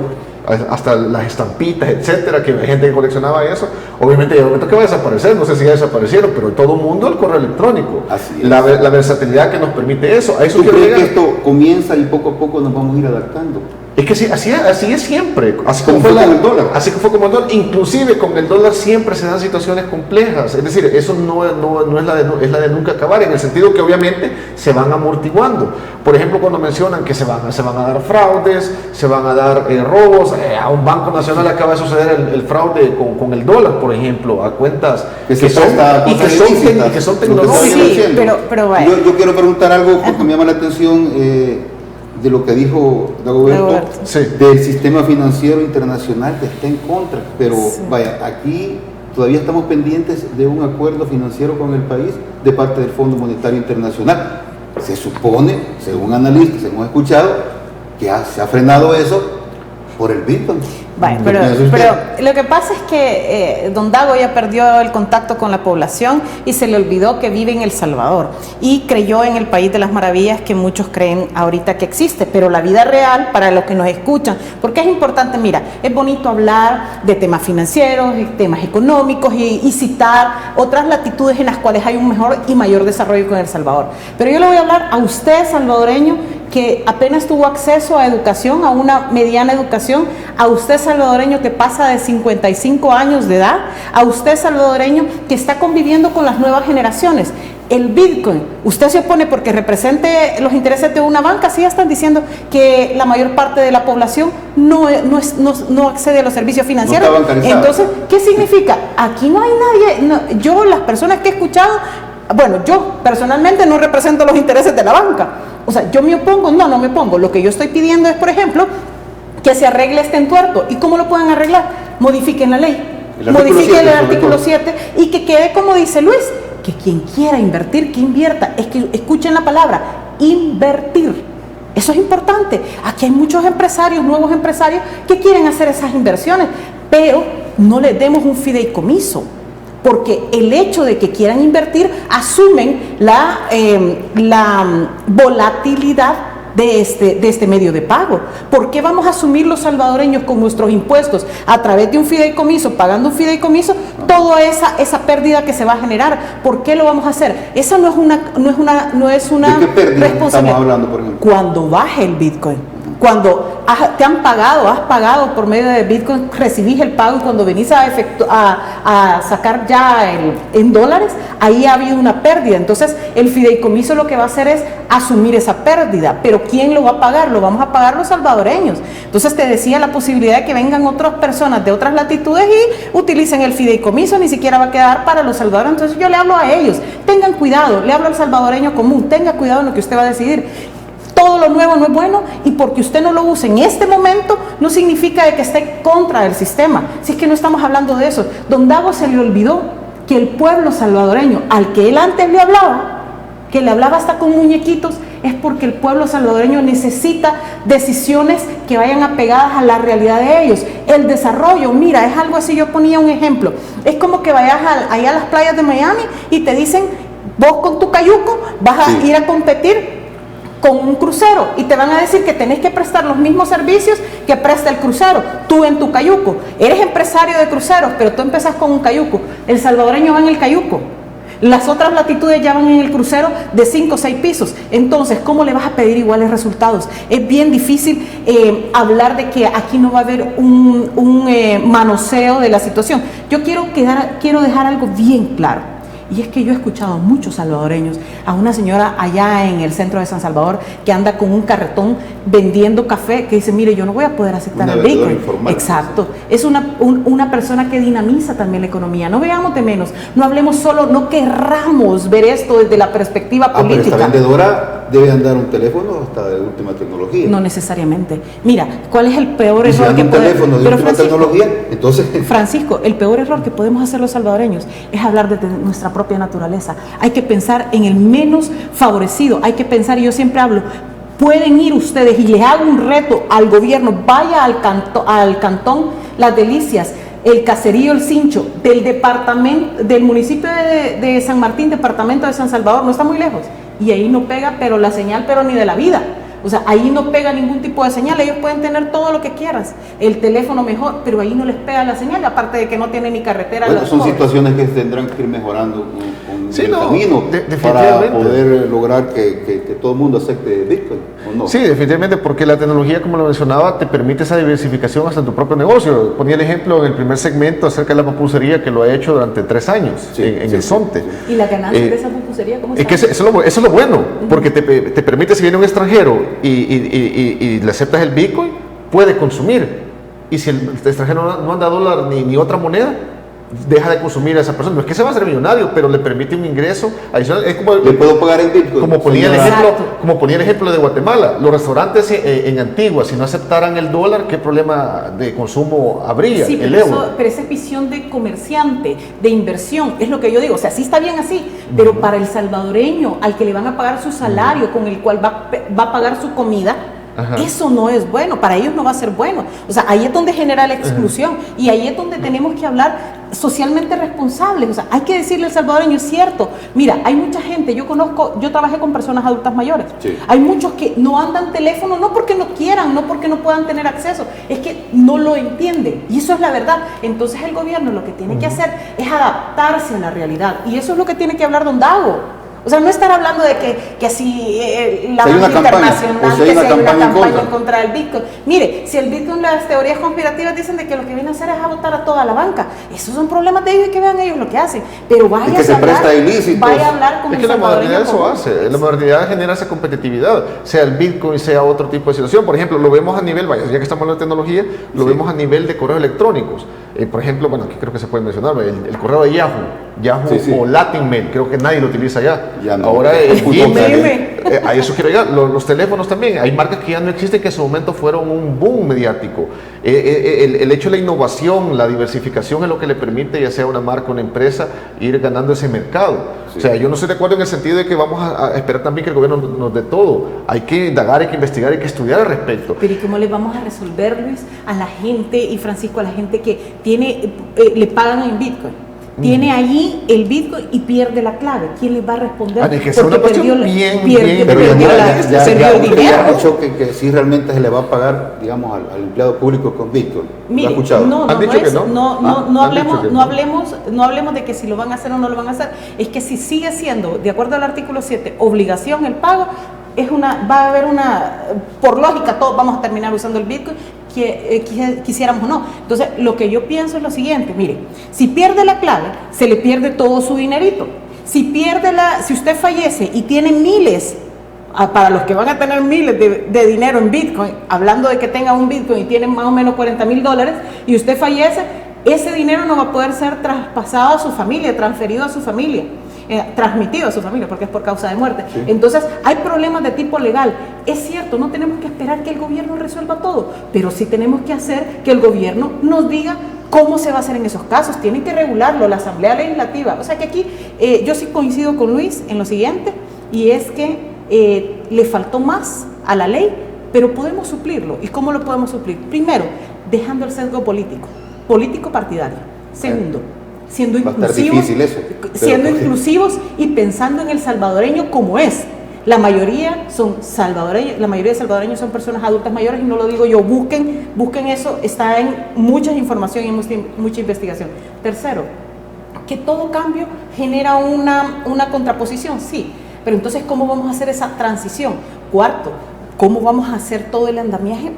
hasta las estampitas, etcétera, que hay gente que coleccionaba eso. Obviamente hay un momento que va a desaparecer, no sé si ya desaparecieron, pero en todo el mundo el correo electrónico. Así es. La versatilidad que nos permite eso. A eso ¿Tú quiero crees llegar. que esto comienza y poco a poco nos vamos a ir adaptando? Es que sí, así es siempre, así Como como fue fue con el dólar. así que fue como el dólar. Inclusive con el dólar siempre se dan situaciones complejas, es decir, eso no es la de nunca acabar, en el sentido que obviamente se van amortiguando. Por ejemplo, cuando mencionan que se van a dar fraudes, se van a dar robos, a un banco nacional acaba de suceder el fraude con el dólar, por ejemplo, a cuentas que son tecnológicas. Sí, pero vaya. Yo quiero preguntar algo porque me llama la atención de lo que dijo Dagoberto, Sí. del sistema financiero internacional que está en contra, pero vaya, aquí todavía estamos pendientes de un acuerdo financiero con el país de parte del Fondo Monetario Internacional. Se supone, según analistas hemos escuchado, que se ha frenado eso por el Bitcoin. Vale, pero lo que pasa es que don Dago ya perdió el contacto con la población y se le olvidó que vive en El Salvador y creyó en el país de las maravillas que muchos creen ahorita que existe, pero la vida real, para los que nos escuchan, porque es importante, mira, es bonito hablar de temas financieros, de temas económicos y citar otras latitudes en las cuales hay un mejor y mayor desarrollo con El Salvador, pero yo le voy a hablar a usted, salvadoreño, que apenas tuvo acceso a educación, a una mediana educación, a usted salvadoreño que pasa de 55 años de edad, a usted salvadoreño que está conviviendo con las nuevas generaciones. El Bitcoin, usted se opone porque represente los intereses de una banca, sí ya están diciendo que la mayor parte de la población no accede a los servicios financieros. No está bancarizada. Entonces, ¿qué significa? Aquí no hay nadie, yo las personas que he escuchado, bueno, yo personalmente no represento los intereses de la banca. O sea, yo me opongo, no me opongo. Lo que yo estoy pidiendo es, por ejemplo, que se arregle este entuerto. ¿Y cómo lo pueden arreglar? Modifiquen la ley. Modifiquen el artículo 7 y que quede como dice Luis, que quien quiera invertir, que invierta. Es que escuchen la palabra, invertir. Eso es importante. Aquí hay muchos empresarios, nuevos empresarios, que quieren hacer esas inversiones, pero no les demos un fideicomiso. Porque el hecho de que quieran invertir asumen la volatilidad de este medio de pago. ¿Por qué vamos a asumir los salvadoreños con nuestros impuestos a través de un fideicomiso, pagando un fideicomiso, toda esa pérdida que se va a generar? ¿Por qué lo vamos a hacer? Esa no es una ¿De qué pérdida responsabilidad. estamos hablando, por ejemplo? Cuando baje el Bitcoin. Cuando te han pagado, has pagado por medio de Bitcoin, recibís el pago y cuando venís a sacar ya en dólares, ahí ha habido una pérdida. Entonces, el fideicomiso lo que va a hacer es asumir esa pérdida. Pero ¿quién lo va a pagar? Lo vamos a pagar los salvadoreños. Entonces, te decía la posibilidad de que vengan otras personas de otras latitudes y utilicen el fideicomiso, ni siquiera va a quedar para los salvadoreños. Entonces, yo le hablo a ellos, tengan cuidado, le hablo al salvadoreño común, tenga cuidado en lo que usted va a decidir. Todo lo nuevo no es bueno y porque usted no lo use en este momento no significa de que esté contra el sistema. Si es que no estamos hablando de eso. Don Dago se le olvidó que el pueblo salvadoreño al que él antes le hablaba, que le hablaba hasta con muñequitos, es porque el pueblo salvadoreño necesita decisiones que vayan apegadas a la realidad de ellos. El desarrollo, mira, es algo así, yo ponía un ejemplo. Es como que vayas allá a las playas de Miami y te dicen, vos con tu cayuco vas a ir a competir con un crucero y te van a decir que tenés que prestar los mismos servicios que presta el crucero, tú en tu cayuco. Eres empresario de cruceros, pero tú empezás con un cayuco. El salvadoreño va en el cayuco. Las otras latitudes ya van en el crucero de 5 o 6 pisos. Entonces, ¿cómo le vas a pedir iguales resultados? Es bien difícil hablar de que aquí no va a haber un manoseo de la situación. Yo quiero dejar algo bien claro. Y es que yo he escuchado a muchos salvadoreños, a una señora allá en el centro de San Salvador que anda con un carretón vendiendo café, que dice, mire, yo no voy a poder aceptar el Bitcoin. Exacto, es una persona que dinamiza también la economía. No veamos de menos, no hablemos solo, no querramos ver esto desde la perspectiva política. Pero esta vendedora debe andar un teléfono hasta de última tecnología. No necesariamente. Mira, ¿cuál es el peor error que podemos hacer? teléfono de última tecnología, entonces... Francisco, el peor error que podemos hacer los salvadoreños es hablar de nuestra propia naturaleza. Hay que pensar en el menos favorecido, hay que pensar, y yo siempre hablo, pueden ir ustedes y les hago un reto al gobierno, vaya al cantón Las Delicias, el caserío El Cincho, del municipio de San Martín, departamento de San Salvador, no está muy lejos, y ahí no pega pero la señal, pero ni de la vida. O sea, ahí no pega ningún tipo de señal, ellos pueden tener todo lo que quieras, el teléfono mejor, pero ahí no les pega la señal, aparte de que no tienen ni carretera. Bueno, son situaciones que tendrán que ir mejorando con sí, el no, camino para poder lograr que todo el mundo acepte Bitcoin, ¿o no? Sí, definitivamente, porque la tecnología, como lo mencionaba, te permite esa diversificación hasta en tu propio negocio. Ponía el ejemplo en el primer segmento acerca de la pupusería que lo ha hecho durante 3 años en el Zonte. ¿Y la ganancia de esa pupusería cómo está? Es que eso es lo bueno, porque te permite, si viene un extranjero y le aceptas el Bitcoin, puede consumir. Y si el extranjero no anda dólar ni otra moneda, deja de consumir a esa persona. No es que se va a hacer millonario, pero le permite un ingreso adicional. Es como, le puedo pagar en Bitcoin. Como ponía el ejemplo de Guatemala. Los restaurantes en Antigua, si no aceptaran el dólar, ¿qué problema de consumo habría? Sí, pero esa es visión de comerciante, de inversión, es lo que yo digo. O sea, sí está bien así, pero para el salvadoreño, al que le van a pagar su salario, con el cual va a pagar su comida, eso no es bueno, para ellos no va a ser bueno. O sea, ahí es donde genera la exclusión y ahí es donde tenemos que hablar socialmente responsables. O sea, hay que decirle al salvadoreño, es cierto, mira, hay mucha gente, yo trabajé con personas adultas mayores, hay muchos que no andan teléfono, no porque no quieran, no porque no puedan tener acceso, es que no lo entienden, y eso es la verdad. Entonces el gobierno lo que tiene que hacer es adaptarse a la realidad, y eso es lo que tiene que hablar don Dago. O sea, no estar hablando de que si la banca internacional, que si hay una campaña en contra del Bitcoin. Mire, si el Bitcoin, las teorías conspirativas dicen de que lo que viene a hacer es agotar a toda la banca. Esos son problemas de ellos y que vean ellos lo que hacen. Pero vaya a hablar como es que la modernidad eso hace. La modernidad genera esa competitividad, sea el Bitcoin, sea otro tipo de situación. Por ejemplo, lo vemos a nivel, ya que estamos hablando de tecnología, lo vemos a nivel de correos electrónicos. Por ejemplo, bueno, aquí creo que se puede mencionar, el correo de Yahoo o Latin Mail, creo que nadie lo utiliza ya. Ahora el Gmail, a eso quiero llegar. Los teléfonos también, hay marcas que ya no existen que en su momento fueron un boom mediático. El hecho de la innovación, la diversificación es lo que le permite, ya sea una marca o una empresa, ir ganando ese mercado. O sea, yo no estoy de acuerdo en el sentido de que vamos a esperar también que el gobierno nos dé todo. Hay que indagar, hay que investigar, hay que estudiar al respecto. Pero ¿y cómo le vamos a resolver, Luis, a la gente, y Francisco, a la gente que le pagan en Bitcoin? Tiene ahí el Bitcoin y pierde la clave. ¿Quién le va a responder? Es que es una cuestión perdió el dinero. Ha dicho que sí realmente se le va a pagar, digamos, al empleado público con Bitcoin. Mire, ¿Lo ha escuchado? no hablemos de que si lo van a hacer o no lo van a hacer. Es que si sigue siendo, de acuerdo al artículo 7, obligación el pago, va a haber por lógica todos vamos a terminar usando el Bitcoin, quisiéramos o no. Entonces, lo que yo pienso es lo siguiente, mire, si pierde la clave, se le pierde todo su dinerito. Si usted fallece y tiene miles, para los que van a tener miles de dinero en Bitcoin, hablando de que tenga un Bitcoin y tiene más o menos $40,000 y usted fallece, ese dinero no va a poder ser traspasado a su familia, transferido a su familia, transmitido a su familia, porque es por causa de muerte. Sí. Entonces, hay problemas de tipo legal. Es cierto, no tenemos que esperar que el gobierno resuelva todo, pero sí tenemos que hacer que el gobierno nos diga cómo se va a hacer en esos casos. Tienen que regularlo, la Asamblea Legislativa. O sea que aquí yo sí coincido con Luis en lo siguiente, y es que le faltó más a la ley, pero podemos suplirlo. ¿Y cómo lo podemos suplir? Primero, dejando el sesgo político partidario. Segundo, siendo inclusivos y pensando en el salvadoreño como es. La mayoría son salvadoreños, la mayoría de salvadoreños son personas adultas mayores, y no lo digo yo, busquen eso, está en mucha información y mucha investigación. Tercero, que todo cambio genera una contraposición, sí, pero entonces ¿cómo vamos a hacer esa transición? Cuarto, ¿cómo vamos a hacer todo el andamiaje,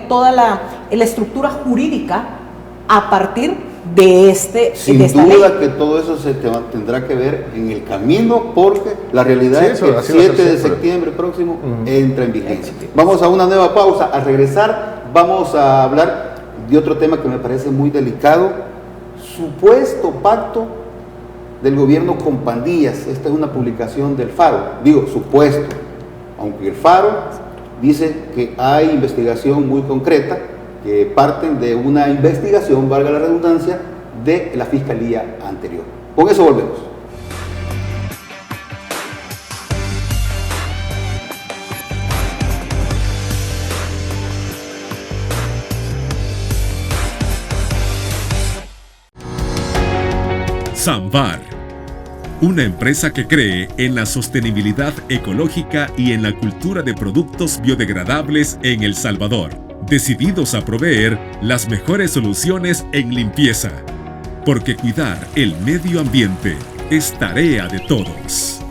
toda la estructura jurídica a partir de esta ley? Que todo eso se tendrá que ver en el camino, porque la realidad es que el 7 de septiembre próximo entra en vigencia. Vamos a una nueva pausa. Al regresar vamos a hablar de otro tema que me parece muy delicado: supuesto pacto del gobierno con pandillas. Esta es una publicación del Faro. Digo supuesto, aunque el Faro dice que hay investigación muy concreta, que parten de una investigación, valga la redundancia, de la Fiscalía anterior. Con eso volvemos. Samvar, una empresa que cree en la sostenibilidad ecológica y en la cultura de productos biodegradables en El Salvador, decididos a proveer las mejores soluciones en limpieza, porque cuidar el medio ambiente es tarea de todos.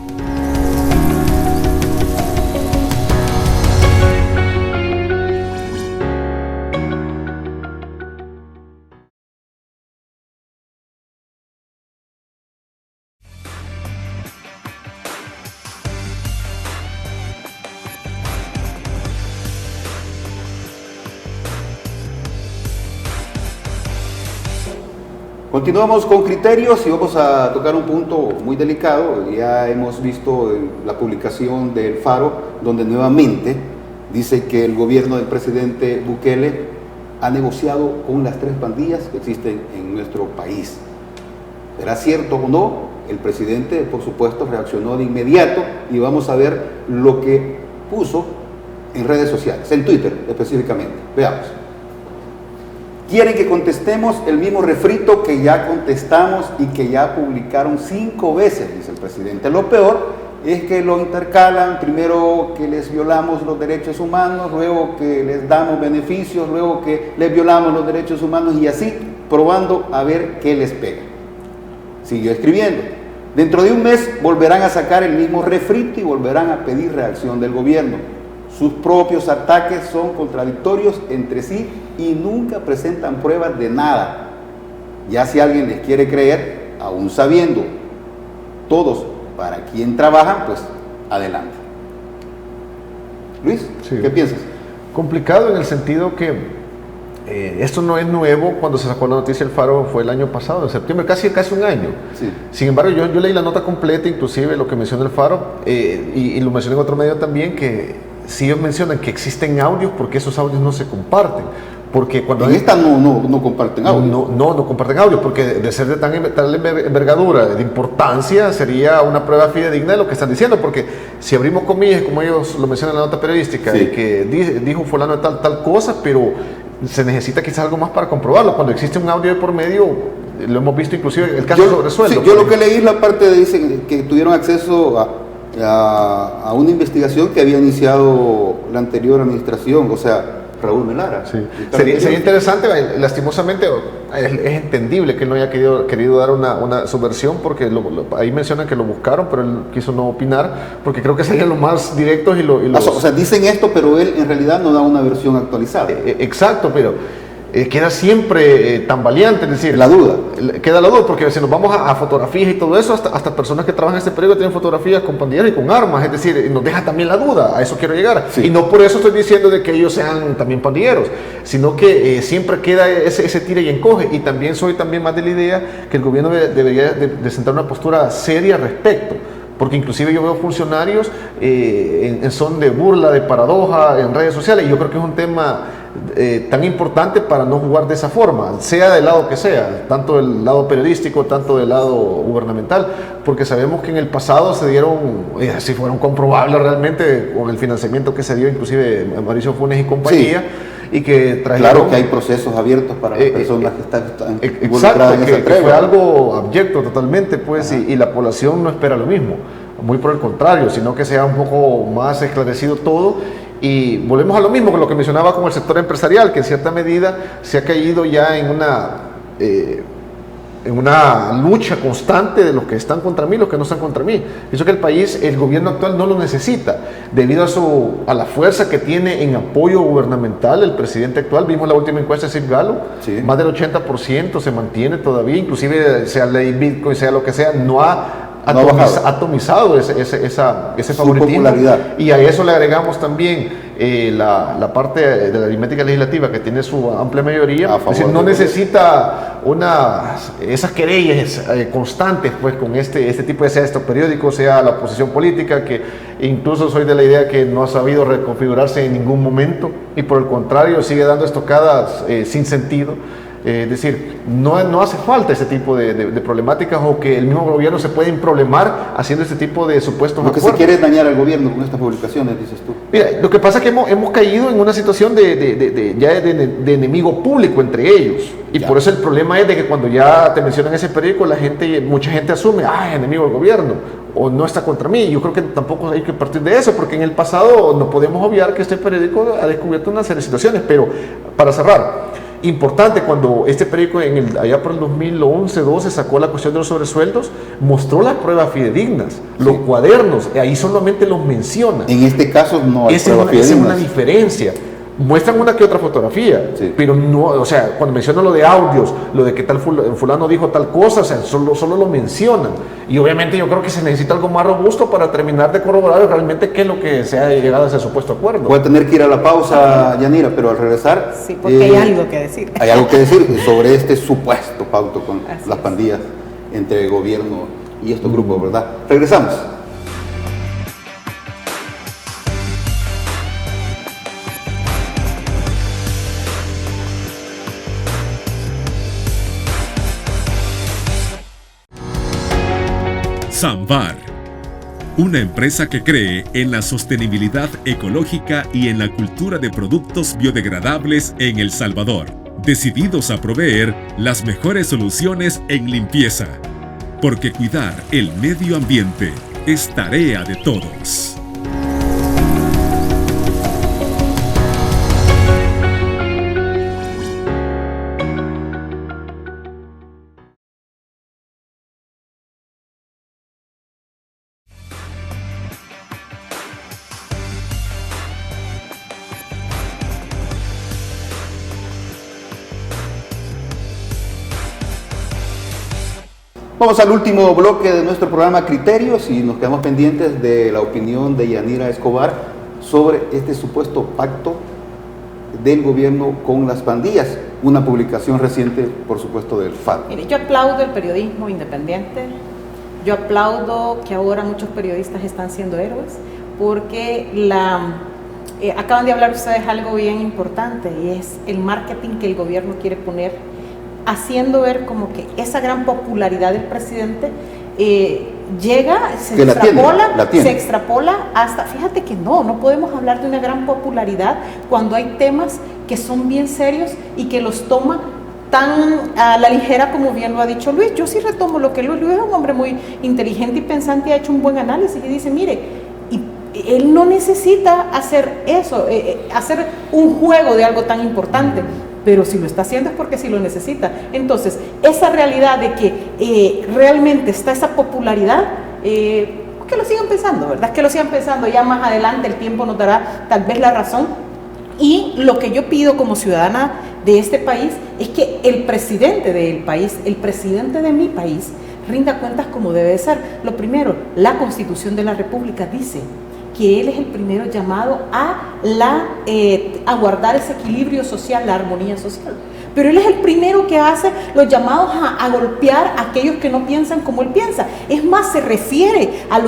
Continuamos con criterios y vamos a tocar un punto muy delicado. Ya hemos visto la publicación del Faro, donde nuevamente dice que el gobierno del presidente Bukele ha negociado con las 3 pandillas que existen en nuestro país. ¿Será cierto o no? El presidente, por supuesto, reaccionó de inmediato, y vamos a ver lo que puso en redes sociales, en Twitter específicamente. Veamos. Quieren que contestemos el mismo refrito que ya contestamos y que ya publicaron 5 veces, dice el presidente. Lo peor es que lo intercalan: primero que les violamos los derechos humanos, luego que les damos beneficios, luego que les violamos los derechos humanos, y así probando a ver qué les pega. Siguió escribiendo: dentro de un mes volverán a sacar el mismo refrito y volverán a pedir reacción del gobierno. Sus propios ataques son contradictorios entre sí y nunca presentan pruebas de nada. Ya si alguien les quiere creer, aún sabiendo todos para quién trabajan, pues adelante. Luis, sí. ¿Qué piensas? Complicado en el sentido que esto no es nuevo. Cuando se sacó la noticia del Faro fue el año pasado, en septiembre, casi un año. Sí. Sin embargo, yo leí la nota completa, inclusive lo que menciona el Faro, y lo mencioné en otro medio también, que si ellos mencionan que existen audios, porque esos audios no se comparten. Porque cuando en esta no comparten audio. No comparten audio, porque de ser de tal envergadura, de importancia, sería una prueba fidedigna de lo que están diciendo. Porque si abrimos comillas, como ellos lo mencionan en la nota periodística, sí, y que dijo fulano de tal cosa, pero se necesita quizás algo más para comprobarlo. Cuando existe un audio de por medio, lo hemos visto inclusive el caso sobre sueldo. Sí, yo lo que leí es la parte de dicen que tuvieron acceso a una investigación que había iniciado la anterior administración. O sea, Raúl Melara. Sí. Sería interesante, lastimosamente es entendible que él no haya querido dar una subversión, porque ahí mencionan que lo buscaron, pero él quiso no opinar, porque creo que serían los más directos O sea, dicen esto, pero él en realidad no da una versión actualizada. Exacto, pero queda siempre tambaleante, es decir, la duda. Queda la duda, porque si nos vamos a fotografías y todo eso, hasta personas que trabajan en este periódico tienen fotografías con pandilleros y con armas, es decir, nos deja también la duda, a eso quiero llegar. Sí. Y no por eso estoy diciendo de que ellos sean también pandilleros, sino que siempre queda ese tira y encoge, y también soy más de la idea que el gobierno debería de sentar una postura seria al respecto. Porque inclusive yo veo funcionarios en son de burla, de paradoja en redes sociales, y yo creo que es un tema tan importante para no jugar de esa forma, sea del lado que sea, tanto del lado periodístico, tanto del lado gubernamental, porque sabemos que en el pasado se dieron, si fueron comprobables realmente, con el financiamiento que se dio inclusive a Mauricio Funes y compañía, sí. Y que trajeron, claro que hay procesos abiertos para las personas que están involucradas en esa tregua. Que fue algo abyecto totalmente, pues, y la población no espera lo mismo, muy por el contrario, sino que sea un poco más esclarecido todo. Y volvemos a lo mismo con lo que mencionaba con el sector empresarial, que en cierta medida se ha caído ya en una lucha constante de los que están contra mí y los que no están contra mí. Pienso que el país, el gobierno actual no lo necesita, debido a la fuerza que tiene en apoyo gubernamental el presidente actual. Vimos la última encuesta de Sid Gallup, sí. Más del 80% se mantiene todavía, inclusive sea ley Bitcoin, sea lo que sea, no ha atomizado ese favoritismo, y a eso le agregamos también la parte de la aritmética legislativa, que tiene su amplia mayoría, es decir, no necesita esas querellas constantes, pues, con este tipo de, sea estos periódicos, sea la oposición política, que incluso soy de la idea que no ha sabido reconfigurarse en ningún momento, y por el contrario sigue dando estocadas sin sentido. Es decir, no hace falta ese tipo de problemáticas, o que el mismo gobierno se puede problemar haciendo este tipo de supuestos acuerdos. Lo que se quiere es dañar al gobierno con estas publicaciones, dices tú. Mira, lo que pasa es que hemos caído en una situación de enemigo público entre ellos. Y ya. Por eso el problema es de que cuando ya te mencionan ese periódico, mucha gente asume, es enemigo del gobierno, o no está contra mí. Yo creo que tampoco hay que partir de eso, porque en el pasado no podemos obviar que este periódico ha descubierto una serie de situaciones. Pero para cerrar, importante, cuando este periódico allá por el 2011-12 sacó la cuestión de los sobresueldos, mostró las pruebas fidedignas, sí. Los cuadernos, ahí solamente los menciona. En este caso no hay pruebas fidedignas. Esa es una diferencia. Muestran una que otra fotografía, sí. Pero no, o sea, cuando mencionan lo de audios, lo de que tal fulano dijo tal cosa, o sea, solo lo mencionan. Y obviamente yo creo que se necesita algo más robusto para terminar de corroborar realmente qué es lo que se ha llegado a ese supuesto acuerdo. Voy a tener que ir a la pausa, Yanira, pero al regresar... Sí, porque hay algo que decir. Hay algo que decir sobre este supuesto pacto con las pandillas entre el gobierno y estos grupos, ¿verdad? Regresamos. Samvar, una empresa que cree en la sostenibilidad ecológica y en la cultura de productos biodegradables en El Salvador, decididos a proveer las mejores soluciones en limpieza, porque cuidar el medio ambiente es tarea de todos. Vamos al último bloque de nuestro programa Criterios, y nos quedamos pendientes de la opinión de Yanira Escobar sobre este supuesto pacto del gobierno con las pandillas, una publicación reciente, por supuesto, del FAD. Mire, yo aplaudo el periodismo independiente, yo aplaudo que ahora muchos periodistas están siendo héroes, porque acaban de hablar ustedes algo bien importante, y es el marketing que el gobierno quiere poner, haciendo ver como que esa gran popularidad del presidente llega, se extrapola hasta, fíjate que no podemos hablar de una gran popularidad cuando hay temas que son bien serios y que los toma tan a la ligera como bien lo ha dicho Luis. Yo sí retomo lo que Luis es un hombre muy inteligente y pensante, y ha hecho un buen análisis y dice, mire, él no necesita hacer eso, hacer un juego de algo tan importante. Pero si lo está haciendo es porque sí lo necesita. Entonces, esa realidad de que realmente está esa popularidad, que lo sigan pensando, ¿verdad? Que lo sigan pensando. Ya más adelante el tiempo nos dará tal vez la razón. Y lo que yo pido como ciudadana de este país es que el presidente del país, el presidente de mi país, rinda cuentas como debe ser. Lo primero, la Constitución de la República dice que él es el primero llamado a guardar ese equilibrio social, la armonía social. Pero él es el primero que hace los llamados a golpear a aquellos que no piensan como él piensa. Es más, se refiere a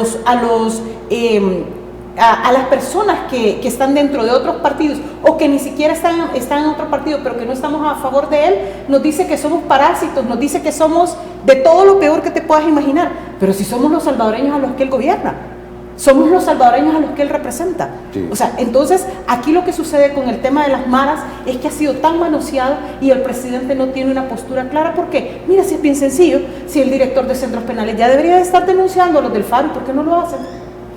las personas que están dentro de otros partidos o que ni siquiera están en otro partido, pero que no estamos a favor de él. Nos dice que somos parásitos, nos dice que somos de todo lo peor que te puedas imaginar. Pero si somos los salvadoreños a los que él gobierna, somos los salvadoreños a los que él representa. Sí. O sea, entonces aquí lo que sucede con el tema de las maras es que ha sido tan manoseado y el presidente no tiene una postura clara. Porque, mira, si es bien sencillo, si el director de centros penales ya debería de estar denunciando a los del FARO, ¿por qué no lo hacen?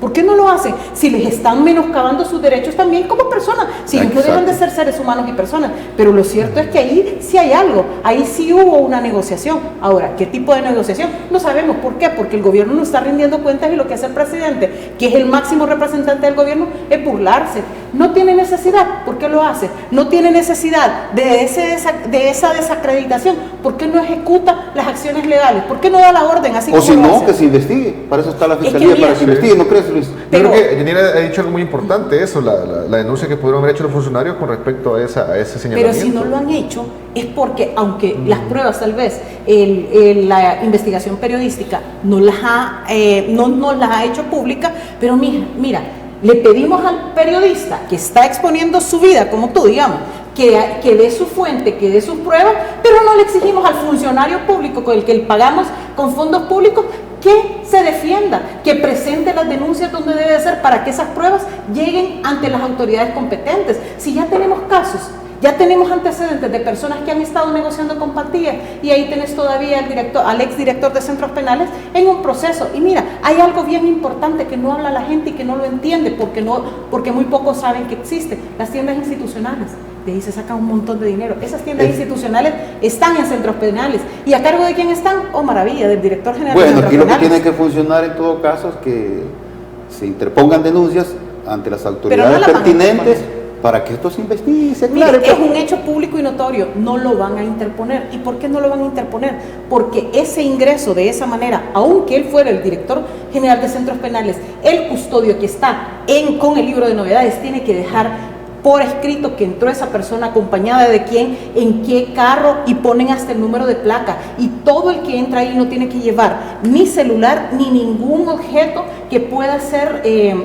¿Por qué no lo hacen? Si les están menoscabando sus derechos también como personas, si ellos no deben de ser seres humanos y personas. Pero lo cierto es que ahí sí hay algo, ahí sí hubo una negociación. Ahora, ¿qué tipo de negociación? No sabemos. ¿Por qué? Porque el gobierno no está rindiendo cuentas y lo que hace el presidente, que es el máximo representante del gobierno, es burlarse. No tiene necesidad. ¿Por qué lo hace? No tiene necesidad de esa desacreditación. ¿Por qué no ejecuta las acciones legales? ¿Por qué no da la orden así o si no, que se investigue? Para eso está la Fiscalía, para que se investigue. ¿No crees, Luis? Pero, creo que Yanira ha dicho algo muy importante, eso, la denuncia que pudieron haber hecho los funcionarios con respecto a ese señalamiento. Pero si no lo han hecho, es porque, aunque las pruebas tal vez, la investigación periodística no las ha hecho pública, pero mira, le pedimos al periodista que está exponiendo su vida, como tú, digamos, que dé su fuente, que dé sus pruebas, pero no le exigimos al funcionario público con el que pagamos con fondos públicos que se defienda, que presente las denuncias donde debe ser para que esas pruebas lleguen ante las autoridades competentes. Si ya tenemos casos, ya tenemos antecedentes de personas que han estado negociando con Patilla y ahí tenés todavía al exdirector de centros penales en un proceso. Y mira, hay algo bien importante que no habla la gente y que no lo entiende porque muy pocos saben que existe: las tiendas institucionales. De ahí se saca un montón de dinero. Esas tiendas institucionales están en centros penales. ¿Y a cargo de quién están? Oh, maravilla, del director general de centros penales. Bueno, aquí lo que tiene que funcionar en todo caso es que se interpongan denuncias ante las autoridades pertinentes para que esto se investigue y se aclare. Mire, es un hecho público y notorio, no lo van a interponer. ¿Y por qué no lo van a interponer? Porque ese ingreso de esa manera, aunque él fuera el director general de centros penales, el custodio que está con el libro de novedades, tiene que dejar por escrito que entró esa persona acompañada de quién, en qué carro, y ponen hasta el número de placa. Y todo el que entra ahí no tiene que llevar ni celular ni ningún objeto que pueda ser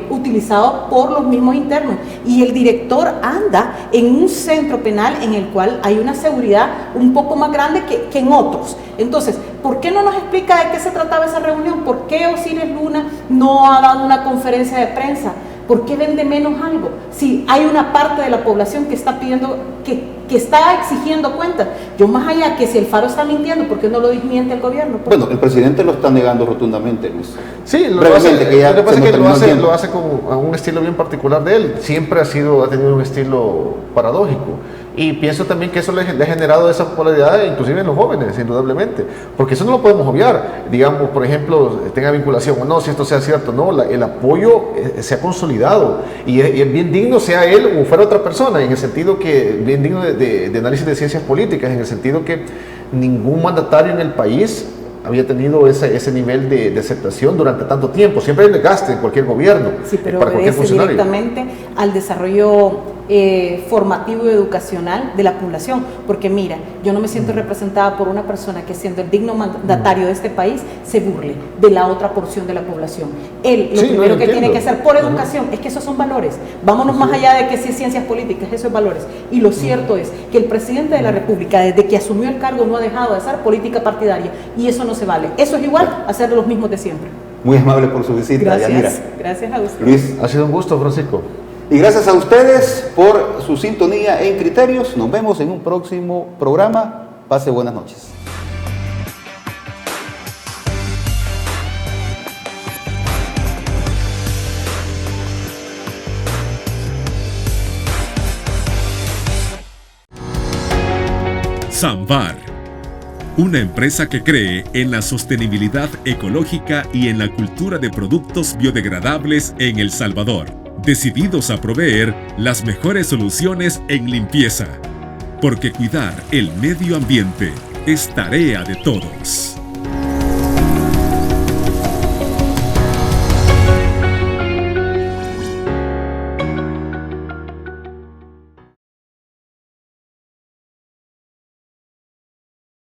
utilizado por los mismos internos. Y el director anda en un centro penal en el cual hay una seguridad un poco más grande que en otros. Entonces, ¿por qué no nos explica de qué se trataba esa reunión? ¿Por qué Osiris Luna no ha dado una conferencia de prensa? ¿Por qué vende menos algo? Si hay una parte de la población que está pidiendo, que está exigiendo cuentas. Yo, más allá que si el Faro está mintiendo, ¿por qué no lo desmiente el gobierno? Bueno, el presidente lo está negando rotundamente, Luis. Sí, lo que pasa es que lo hace con un estilo bien particular de él. Siempre ha tenido un estilo paradójico. Y pienso también que eso le ha generado esa popularidad, inclusive en los jóvenes, indudablemente. Porque eso no lo podemos obviar. Digamos, por ejemplo, tenga vinculación o no, si esto sea cierto, no, el apoyo se ha consolidado. Y es bien digno, sea él o fuera otra persona, en el sentido que, bien digno de análisis de ciencias políticas, en el sentido que ningún mandatario en el país había tenido ese nivel de aceptación durante tanto tiempo. Siempre hay desgaste en cualquier gobierno, sí, pero para cualquier funcionario. Directamente al desarrollo formativo y educacional de la población, porque mira, yo no me siento representada por una persona que, siendo el digno mandatario de este país, se burle de la otra porción de la población. Él lo primero que tiene que hacer por educación es que esos son valores. Vámonos más allá de que si es ciencias políticas, eso es valores. Y lo cierto es que el presidente de la República, desde que asumió el cargo, no ha dejado de hacer política partidaria, y eso no se vale. Eso es igual a hacer los mismos de siempre. Muy amable por su visita, Yanira. Gracias a usted. Luis, ha sido un gusto, Francisco. Y gracias a ustedes por su sintonía en Criterios. Nos vemos en un próximo programa. Pase buenas noches. Sambar, una empresa que cree en la sostenibilidad ecológica y en la cultura de productos biodegradables en El Salvador, decididos a proveer las mejores soluciones en limpieza, porque cuidar el medio ambiente es tarea de todos.